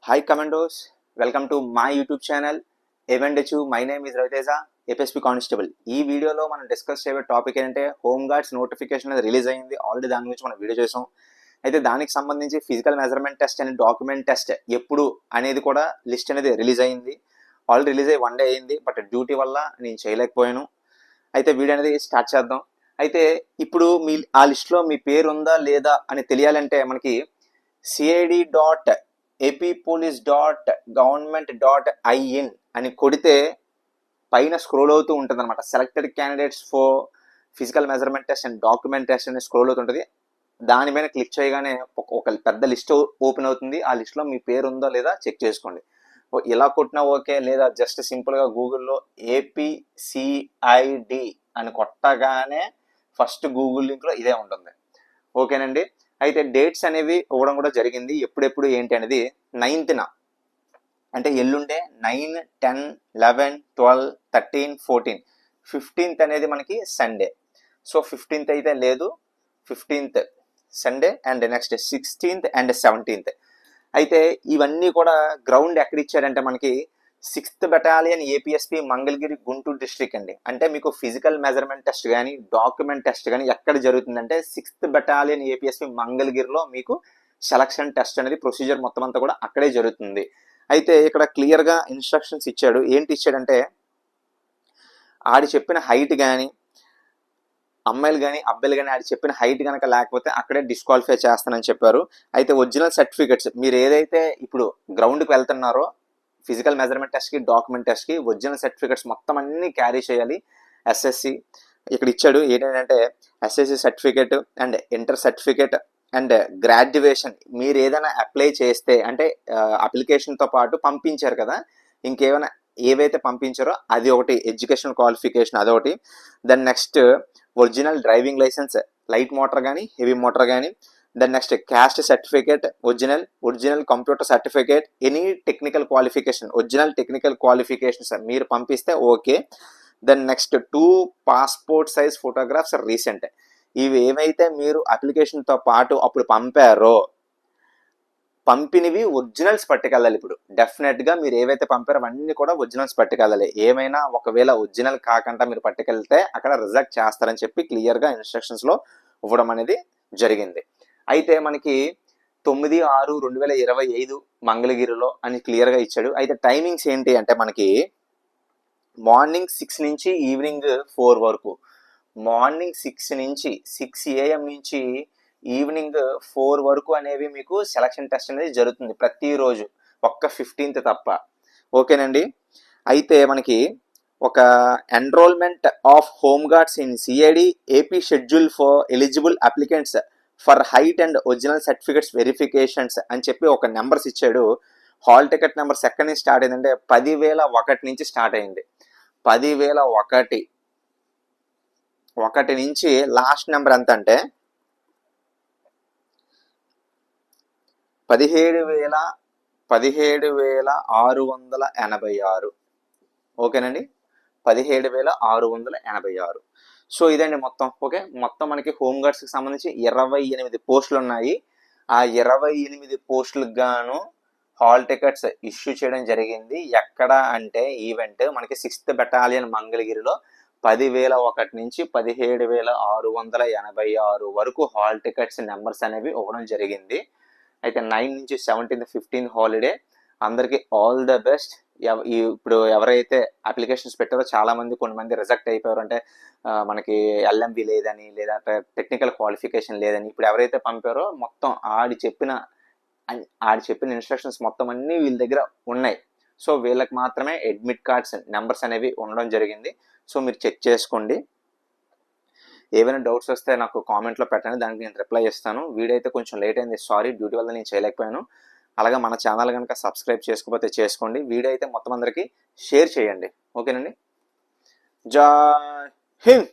Hi Commandos, welcome to my YouTube channel. Evendechu, my name is Raviteja, FSP constable. ఈ వీడియోలో మనం discuss చేయబోయే topic ఏంటంటే home guards notification అనేది release అయింది. ఆల్రెడీ దాని గురించి మనం వీడియో చేసాం. అయితే దానికి సంబంధించి physical measurement test and document test ఎప్పుడు అనేది కూడా లిస్ట్ అనేది రిలీజ్ అయింది. ఆల్రెడీ రిలీజ్ అయ్యి 1 డే అయింది, బట్ డ్యూటీ వల్ల నేను చేయలేకపోయాను. అయితే వీడియో అనేది స్టార్ట్ చేద్దాం. అయితే ఇప్పుడు ఆ లిస్ట్లో మీ పేరు ఉందా లేదా అని తెలియాలంటే మనకి cid.appolice.government.in అని కొడితే పైన స్క్రోల్ అవుతూ ఉంటుంది అనమాట. Selected candidates for physical measurement test and document test అని స్క్రోల్ అవుతుంటుంది. దాని మీద క్లిక్ చేయగానే ఒక పెద్ద లిస్ట్ ఓపెన్ అవుతుంది. ఆ లిస్ట్లో మీ పేరు ఉందో లేదా చెక్ చేసుకోండి. ఇలా కొట్టినా ఓకే, లేదా జస్ట్ సింపుల్గా గూగుల్లో APCID అని కొట్టగానే ఫస్ట్ గూగుల్ లింక్లో ఇదే ఉంటుంది. ఓకేనండి. అయితే డేట్స్ అనేవి ఇవ్వడం కూడా జరిగింది. ఎప్పుడెప్పుడు ఏంటి అనేది 9th అంటే ఎల్లుండే 9, 10, 11, 12, 13, 14, 15th అనేది మనకి సండే. సో 15th అయితే లేదు, 15th Sunday and next 16th and 17th. అయితే ఇవన్నీ కూడా గ్రౌండ్ ఎక్కడ ఇచ్చారంటే మనకి 6th battalion APSP Mangalagiri Guntur district అండి. అంటే మీకు ఫిజికల్ మెజర్మెంట్ టెస్ట్ కానీ డాక్యుమెంట్ టెస్ట్ కానీ ఎక్కడ జరుగుతుందంటే 6th బెటాలియన్ APSP మంగళగిరిలో మీకు సెలక్షన్ టెస్ట్ అనేది ప్రొసీజర్ మొత్తం అంతా కూడా అక్కడే జరుగుతుంది. అయితే ఇక్కడ క్లియర్గా ఇన్స్ట్రక్షన్స్ ఇచ్చాడు. ఏంటి ఇచ్చాడంటే ఆడి చెప్పిన హైట్ కానీ అమ్మాయిలు కానీ అబ్బాయిలు కానీ ఆడి చెప్పిన హైట్ కనుక లేకపోతే అక్కడే డిస్క్వాలిఫై చేస్తానని చెప్పారు. అయితే ఒరిజినల్ సర్టిఫికెట్స్ మీరు ఏదైతే ఇప్పుడు గ్రౌండ్కి వెళ్తున్నారో ఫిజికల్ మెజర్మెంట్ టెస్ట్కి డాక్యుమెంట్ టెస్ట్కి ఒరిజినల్ సర్టిఫికెట్స్ మొత్తం అన్ని క్యారీ చేయాలి. SSC ఇక్కడ ఇచ్చాడు ఏంటంటే SSC certificate and inter certificate and graduation. మీరు ఏదైనా అప్లై చేస్తే అంటే అప్లికేషన్తో పాటు పంపించారు కదా, ఇంకేమైనా ఏవైతే పంపించారో అది ఒకటి, ఎడ్యుకేషనల్ క్వాలిఫికేషన్ అదొకటి. Then next original driving licence, light motor కానీ హెవీ మోటార్ కానీ. Then next caste certificate original computer certificate, any technical qualification, original technical qualifications మీరు పంపిస్తే okay. Then next 2 passport size photographs recent. ఇవి ఏవైతే మీరు అప్లికేషన్తో పాటు అప్పుడు పంపారో పంపినవి ఒరిజినల్స్ పట్టుకెళ్ళాలి. ఇప్పుడు డెఫినెట్గా మీరు ఏవైతే పంపారో అవన్నీ కూడా ఒరిజినల్స్ పట్టుకెళ్ళాలి. ఏమైనా ఒకవేళ ఒరిజినల్ కాకుండా మీరు పట్టుకెళ్తే అక్కడ రిజెక్ట్ చేస్తారని చెప్పి క్లియర్గా ఇన్స్ట్రక్షన్స్లో ఇవ్వడం అనేది జరిగింది. అయితే మనకి 9/6/2025 మంగళగిరిలో అని క్లియర్గా ఇచ్చాడు. అయితే టైమింగ్స్ ఏంటి అంటే మనకి మార్నింగ్ 6 నుంచి ఈవినింగ్ 4 వరకు, మార్నింగ్ 6 నుంచి 6 AM నుంచి ఈవినింగ్ 4 వరకు అనేవి మీకు సెలక్షన్ టెస్ట్ అనేది జరుగుతుంది ప్రతిరోజు, ఒక్క 15th తప్ప. ఓకేనండి. అయితే మనకి ఒక enrolment of home guards in CID AP schedule for eligible applicants for height and original certificates verifications అని చెప్పి ఒక నెంబర్స్ ఇచ్చాడు. హాల్ టికెట్ నెంబర్స్ ఎక్కడి నుంచి స్టార్ట్ అయిందంటే 10,001 నుంచి స్టార్ట్ అయింది. 10,001 నుంచి లాస్ట్ నెంబర్ ఎంత అంటే 17,686. ఓకేనండి, 17,686. సో ఇదండి మొత్తం. ఓకే, మొత్తం మనకి హోమ్ గార్డ్స్కి సంబంధించి 28 పోస్టులు ఉన్నాయి. ఆ 28 పోస్టులకు గాను హాల్ టికెట్స్ ఇష్యూ చేయడం జరిగింది. ఎక్కడ అంటే ఈవెంట్ మనకి 6th బెటాలియన్ మంగళగిరిలో 10,001 నుంచి 17,686 వరకు హాల్ టికెట్స్ నెంబర్స్ అనేవి ఇవ్వడం జరిగింది. అయితే 9 నుంచి 17, 15 హాలిడే. అందరికీ ఆల్ ద బెస్ట్. ఇప్పుడు ఎవరైతే అప్లికేషన్స్ పెట్టారో చాలామంది, కొంతమంది రిజెక్ట్ అయిపోయారు. అంటే మనకి LMB లేదని, లేదా టెక్నికల్ క్వాలిఫికేషన్ లేదని. ఇప్పుడు ఎవరైతే పంపారో మొత్తం ఆడి చెప్పిన ఇన్స్ట్రక్షన్స్ మొత్తం అన్నీ వీళ్ళ దగ్గర ఉన్నాయి. సో వీళ్ళకి మాత్రమే అడ్మిట్ కార్డ్స్ నెంబర్స్ అనేవి ఉండడం జరిగింది. సో మీరు చెక్ చేసుకోండి. ఏవైనా డౌట్స్ వస్తే నాకు కామెంట్లో పెట్టండి, దానికి నేను రిప్లై చేస్తాను. వీడియో అయితే కొంచెం లేట్ అయింది, సారీ, డ్యూటీ వల్ల నేను చేయలేకపోయాను. అలాగే మన ఛానల్ కనుక సబ్స్క్రైబ్ చేసుకోకపోతే చేసుకోండి. వీడియో అయితే మొత్తం అందరికీ షేర్ చేయండి. ఓకేనండి. జై హింద్.